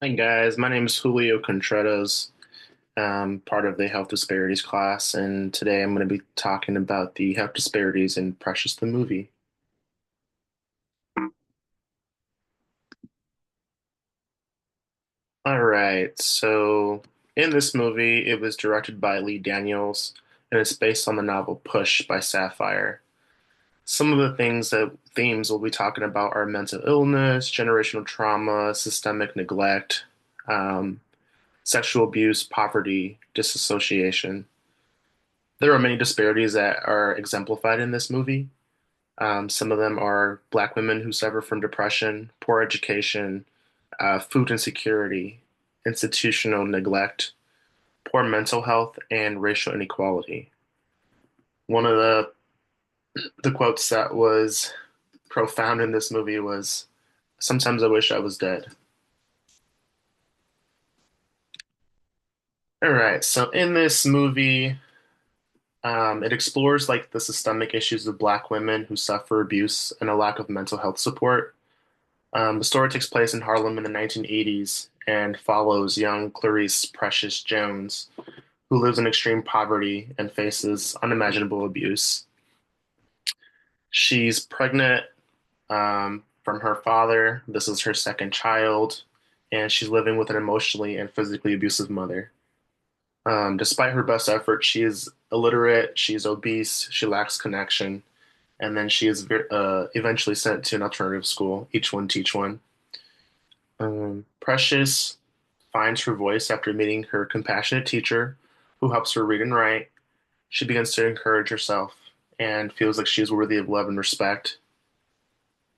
Hi guys, my name is Julio Contreras, part of the health disparities class, and today I'm going to be talking about the health disparities in Precious the movie. All right, so in this movie, it was directed by Lee Daniels, and it's based on the novel Push by Sapphire. Some of the themes we'll be talking about are mental illness, generational trauma, systemic neglect, um, sexual abuse, poverty, disassociation. There are many disparities that are exemplified in this movie. Some of them are Black women who suffer from depression, poor education, food insecurity, institutional neglect, poor mental health, and racial inequality. One of the quotes that was profound in this movie was, "Sometimes I wish I was dead." All right, so in this movie, it explores like the systemic issues of Black women who suffer abuse and a lack of mental health support. The story takes place in Harlem in the 1980s and follows young Clarice Precious Jones, who lives in extreme poverty and faces unimaginable abuse. She's pregnant from her father. This is her second child, and she's living with an emotionally and physically abusive mother. Despite her best efforts, she is illiterate, she's obese, she lacks connection, and then she is eventually sent to an alternative school, each one teach one. Precious finds her voice after meeting her compassionate teacher who helps her read and write. She begins to encourage herself and feels like she is worthy of love and respect.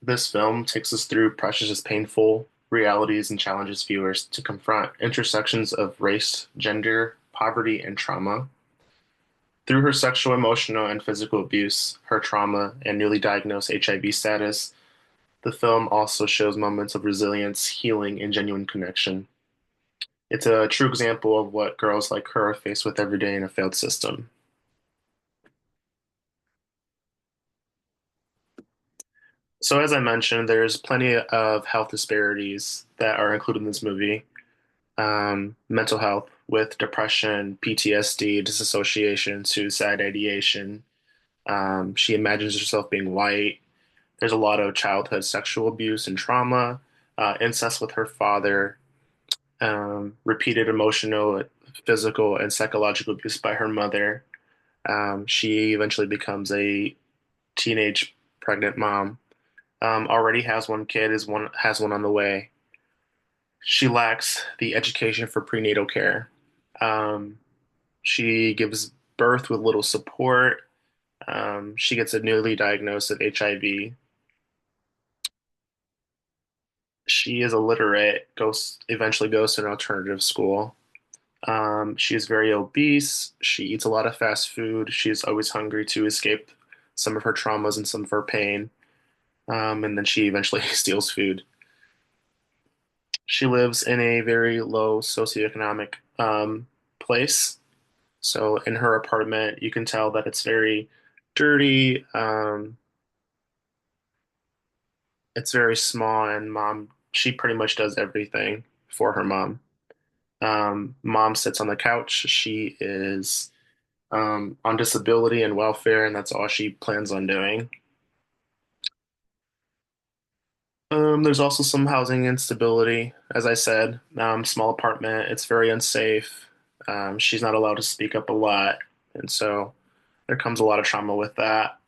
This film takes us through Precious's painful realities and challenges viewers to confront intersections of race, gender, poverty, and trauma. Through her sexual, emotional, and physical abuse, her trauma, and newly diagnosed HIV status, the film also shows moments of resilience, healing, and genuine connection. It's a true example of what girls like her are faced with every day in a failed system. So, as I mentioned, there's plenty of health disparities that are included in this movie. Mental health with depression, PTSD, disassociation, suicide ideation. She imagines herself being white. There's a lot of childhood sexual abuse and trauma, incest with her father, repeated emotional, physical, and psychological abuse by her mother. She eventually becomes a teenage pregnant mom. Already has one kid, is one has one on the way. She lacks the education for prenatal care. Um, she gives birth with little support. She gets a newly diagnosed of HIV. She is illiterate, eventually goes to an alternative school. She is very obese. She eats a lot of fast food. She is always hungry to escape some of her traumas and some of her pain. And then she eventually steals food. She lives in a very low socioeconomic place. So in her apartment, you can tell that it's very dirty. It's very small, and she pretty much does everything for her mom. Mom sits on the couch. She is on disability and welfare, and that's all she plans on doing. There's also some housing instability, as I said. Small apartment, it's very unsafe. She's not allowed to speak up a lot, and so there comes a lot of trauma with that.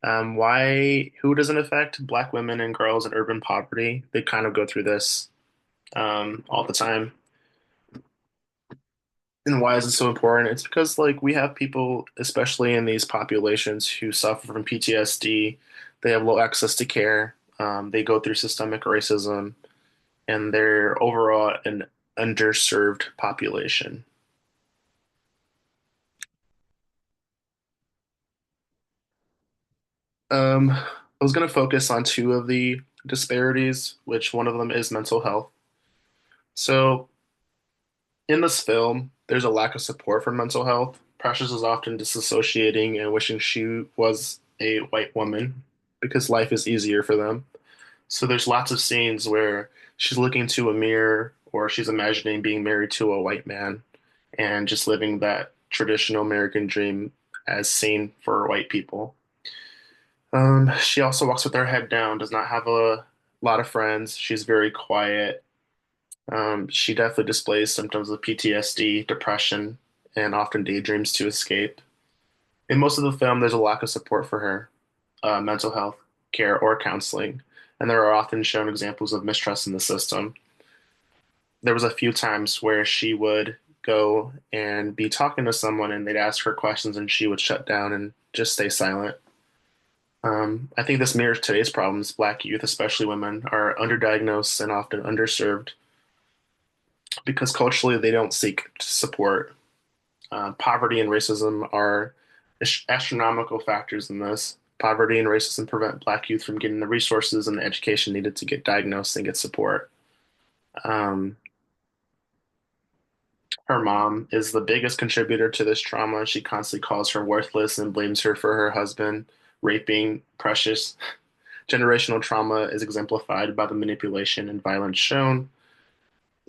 Who doesn't affect Black women and girls in urban poverty? They kind of go through this all the time. And why is it so important? It's because like we have people, especially in these populations, who suffer from PTSD. They have low access to care. They go through systemic racism, and they're overall an underserved population. I was going to focus on two of the disparities, which one of them is mental health. So in this film, there's a lack of support for mental health. Precious is often disassociating and wishing she was a white woman because life is easier for them. So there's lots of scenes where she's looking into a mirror or she's imagining being married to a white man and just living that traditional American dream as seen for white people. She also walks with her head down, does not have a lot of friends. She's very quiet. She definitely displays symptoms of PTSD, depression, and often daydreams to escape. In most of the film, there's a lack of support for her, mental health care or counseling, and there are often shown examples of mistrust in the system. There was a few times where she would go and be talking to someone and they'd ask her questions and she would shut down and just stay silent. I think this mirrors today's problems. Black youth, especially women, are underdiagnosed and often underserved because culturally they don't seek support. Poverty and racism are astronomical factors in this. Poverty and racism prevent Black youth from getting the resources and the education needed to get diagnosed and get support. Um, Her mom is the biggest contributor to this trauma. She constantly calls her worthless and blames her for her husband raping Precious. Generational trauma is exemplified by the manipulation and violence shown.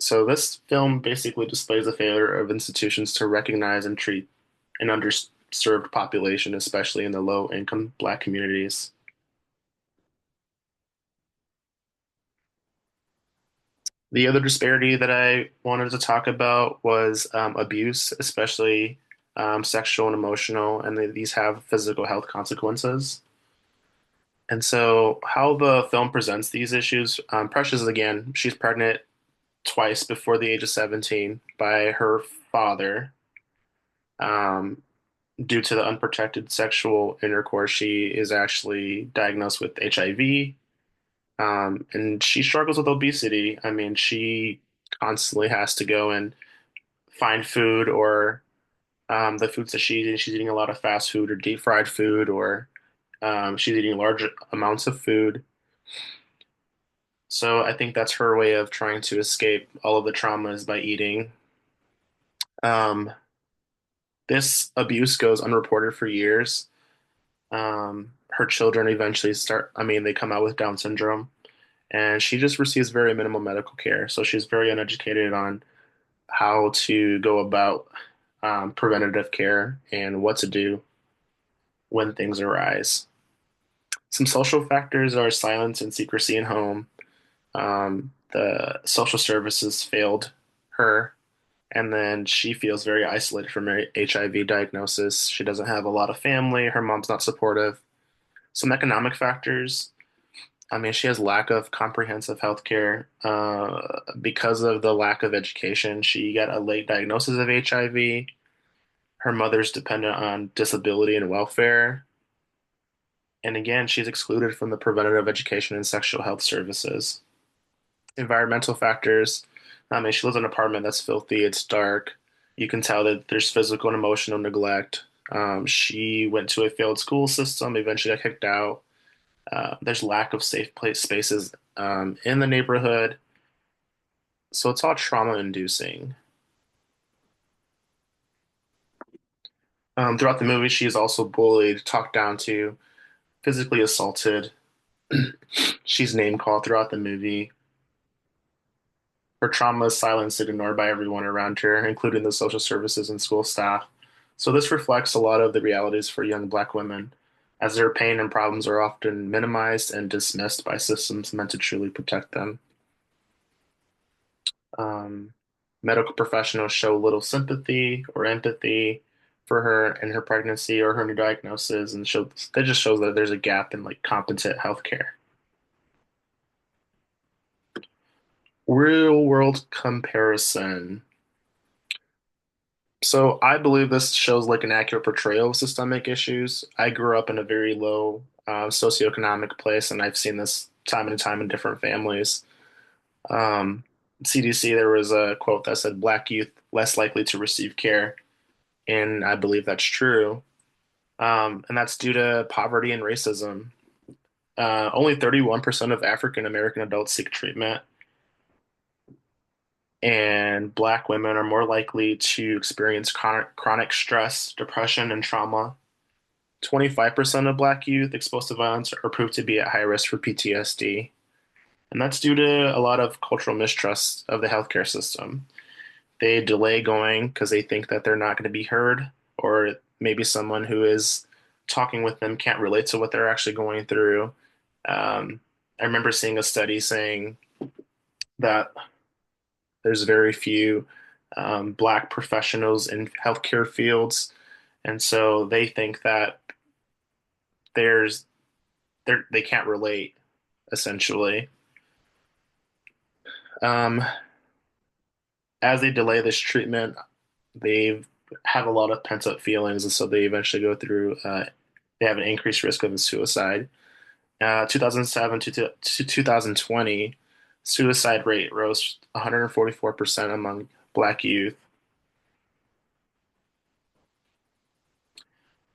So this film basically displays the failure of institutions to recognize and treat an underserved population, especially in the low-income Black communities. The other disparity that I wanted to talk about was abuse, especially sexual and emotional, and these have physical health consequences. And so, how the film presents these issues, Precious, again, she's pregnant twice before the age of 17 by her father. Um, Due to the unprotected sexual intercourse, she is actually diagnosed with HIV, and she struggles with obesity. I mean, she constantly has to go and find food or the foods that she's eating a lot of fast food or deep fried food, or she's eating large amounts of food. So I think that's her way of trying to escape all of the traumas by eating. Um, this abuse goes unreported for years. Her children eventually I mean, they come out with Down syndrome, and she just receives very minimal medical care. So she's very uneducated on how to go about preventative care and what to do when things arise. Some social factors are silence and secrecy in home. The social services failed her, and then she feels very isolated from her HIV diagnosis. She doesn't have a lot of family. Her mom's not supportive. Some economic factors. I mean, she has lack of comprehensive health care. Because of the lack of education, she got a late diagnosis of HIV. Her mother's dependent on disability and welfare. And again, she's excluded from the preventative education and sexual health services. Environmental factors. I mean, she lives in an apartment that's filthy, it's dark. You can tell that there's physical and emotional neglect. She went to a failed school system, eventually got kicked out. There's lack of safe place spaces in the neighborhood. So it's all trauma inducing. Throughout the movie, she is also bullied, talked down to, physically assaulted. She's name called throughout the movie. Her trauma is silenced and ignored by everyone around her, including the social services and school staff. So this reflects a lot of the realities for young Black women, as their pain and problems are often minimized and dismissed by systems meant to truly protect them. Um, Medical professionals show little sympathy or empathy for her in her pregnancy or her new diagnosis, and that just shows that there's a gap in like competent healthcare. Real world comparison. So I believe this shows like an accurate portrayal of systemic issues. I grew up in a very low socioeconomic place, and I've seen this time and time in different families. Um, CDC, there was a quote that said, "Black youth less likely to receive care," and I believe that's true. And that's due to poverty and racism. Only 31% of African American adults seek treatment, and Black women are more likely to experience chronic stress, depression, and trauma. 25% of Black youth exposed to violence are proved to be at high risk for PTSD. And that's due to a lot of cultural mistrust of the healthcare system. They delay going because they think that they're not going to be heard, or maybe someone who is talking with them can't relate to what they're actually going through. Um, I remember seeing a study saying that there's very few Black professionals in healthcare fields, and so they think that there's they can't relate essentially. Um, as they delay this treatment, they have a lot of pent up feelings, and so they eventually go through. They have an increased risk of suicide. 2007 to 2020, suicide rate rose 144% among Black youth.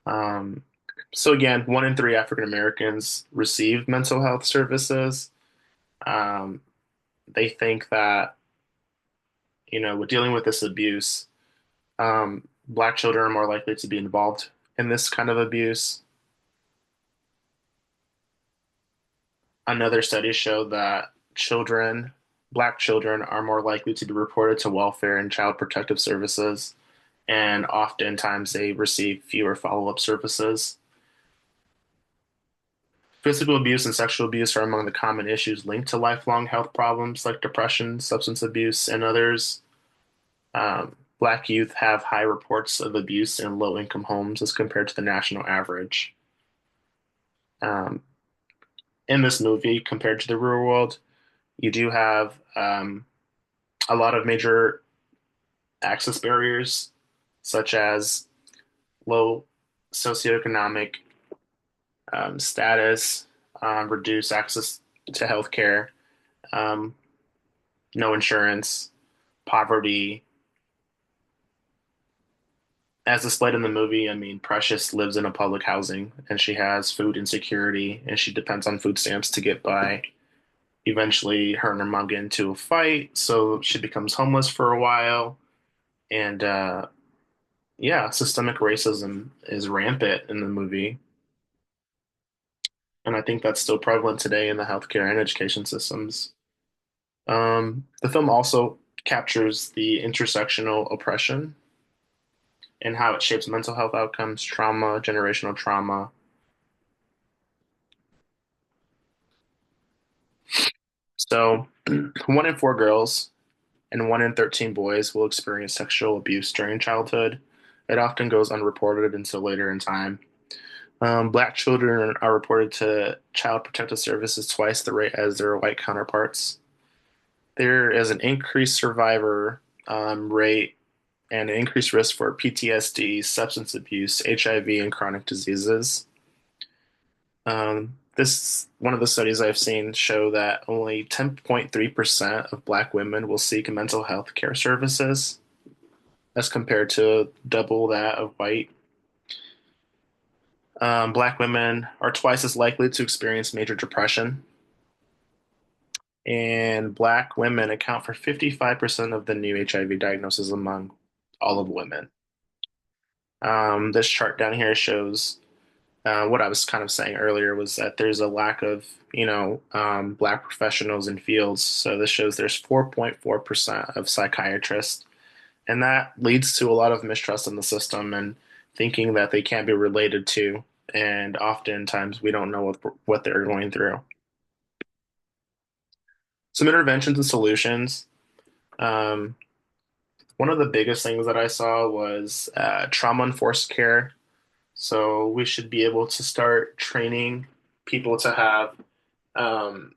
Um, so again, 1 in 3 African Americans receive mental health services. Um, they think that, with dealing with this abuse, Black children are more likely to be involved in this kind of abuse. Another study showed that Black children, are more likely to be reported to welfare and child protective services, and oftentimes they receive fewer follow-up services. Physical abuse and sexual abuse are among the common issues linked to lifelong health problems like depression, substance abuse, and others. Black youth have high reports of abuse in low-income homes as compared to the national average. Um, in this movie, compared to the real world, you do have a lot of major access barriers, such as low socioeconomic status, reduced access to healthcare, um, no insurance, poverty. As displayed in the movie, I mean, Precious lives in a public housing and she has food insecurity and she depends on food stamps to get by. Eventually, her and her mom get into a fight, so she becomes homeless for a while. And yeah, systemic racism is rampant in the movie. And I think that's still prevalent today in the healthcare and education systems. The film also captures the intersectional oppression and how it shapes mental health outcomes, trauma, generational trauma. So, 1 in 4 girls and 1 in 13 boys will experience sexual abuse during childhood. It often goes unreported until later in time. Black children are reported to Child Protective Services twice the rate as their white counterparts. There is an increased survivor rate and an increased risk for PTSD, substance abuse, HIV, and chronic diseases. This one of the studies I've seen show that only 10.3% of Black women will seek mental health care services, as compared to double that of white. Black women are twice as likely to experience major depression, and Black women account for 55% of the new HIV diagnoses among all of women. This chart down here shows what I was kind of saying earlier was that there's a lack of, Black professionals in fields. So this shows there's 4.4% of psychiatrists, and that leads to a lot of mistrust in the system and thinking that they can't be related to. And oftentimes we don't know what they're going through. Some interventions and solutions. Um, One of the biggest things that I saw was trauma-informed care. So we should be able to start training people to have, um,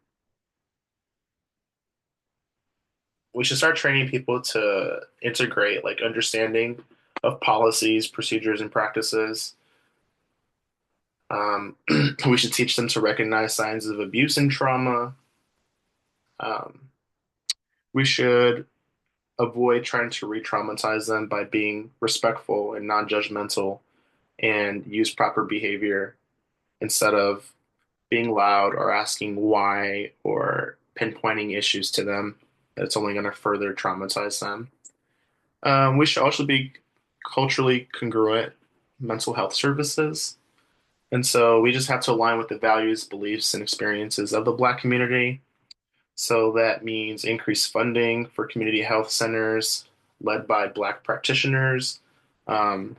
we should start training people to integrate like understanding of policies, procedures, and practices. We should teach them to recognize signs of abuse and trauma. Um, we should avoid trying to re-traumatize them by being respectful and non-judgmental and use proper behavior instead of being loud or asking why or pinpointing issues to them that's only going to further traumatize them. We should also be culturally congruent mental health services. And so we just have to align with the values, beliefs, and experiences of the Black community. So that means increased funding for community health centers led by Black practitioners. Um,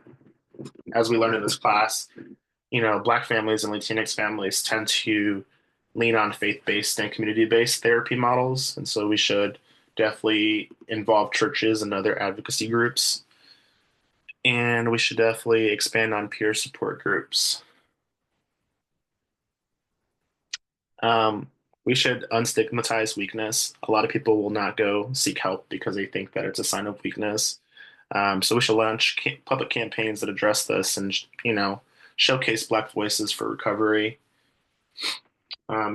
as we learned in this class, Black families and Latinx families tend to lean on faith-based and community-based therapy models, and so we should definitely involve churches and other advocacy groups, and we should definitely expand on peer support groups. Um, we should unstigmatize weakness. A lot of people will not go seek help because they think that it's a sign of weakness. So we should launch public campaigns that address this and, showcase Black voices for recovery.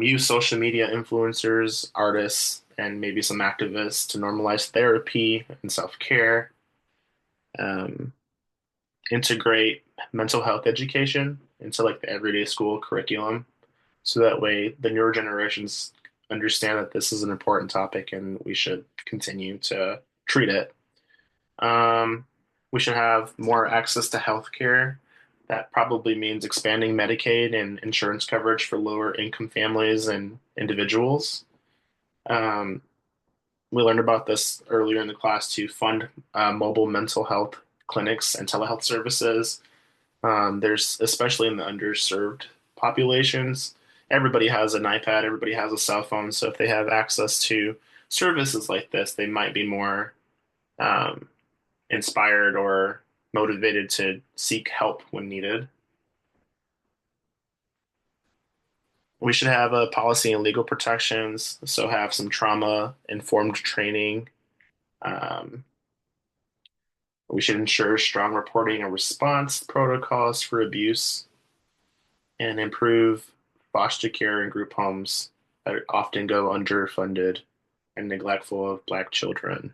Use social media influencers, artists, and maybe some activists to normalize therapy and self-care. Um, Integrate mental health education into like the everyday school curriculum, so that way the newer generations understand that this is an important topic and we should continue to treat it. Um, we should have more access to healthcare. That probably means expanding Medicaid and insurance coverage for lower income families and individuals. Um, we learned about this earlier in the class to fund mobile mental health clinics and telehealth services. There's, especially in the underserved populations, everybody has an iPad, everybody has a cell phone. So if they have access to services like this, they might be more um, inspired or motivated to seek help when needed. We should have a policy and legal protections, so have some trauma informed training. Um, we should ensure strong reporting and response protocols for abuse and improve foster care and group homes that often go underfunded and neglectful of Black children.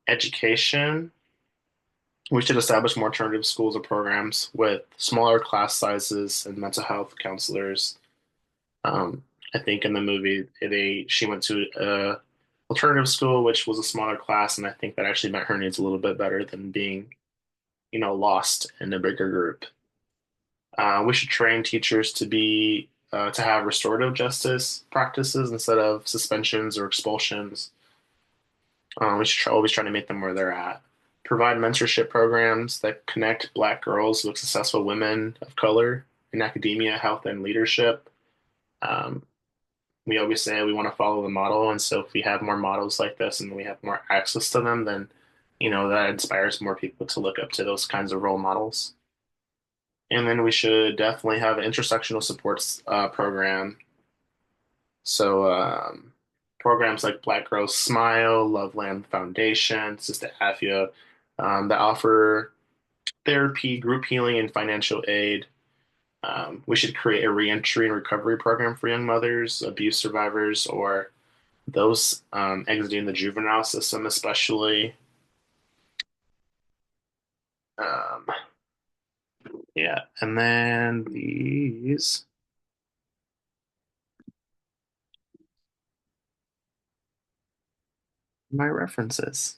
Education. We should establish more alternative schools or programs with smaller class sizes and mental health counselors. Um, I think in the movie she went to a alternative school, which was a smaller class, and I think that actually met her needs a little bit better than being, lost in a bigger group. We should train teachers to have restorative justice practices instead of suspensions or expulsions. We should always try to meet them where they're at. Provide mentorship programs that connect Black girls with successful women of color in academia, health, and leadership. Um, we always say we want to follow the model, and so if we have more models like this and we have more access to them, then that inspires more people to look up to those kinds of role models. And then we should definitely have an intersectional supports program. So programs like Black Girls Smile, Loveland Foundation, Sister Afia, that offer therapy, group healing, and financial aid. We should create a reentry and recovery program for young mothers, abuse survivors, or those exiting the juvenile system, especially. Um, yeah, and then these are my references.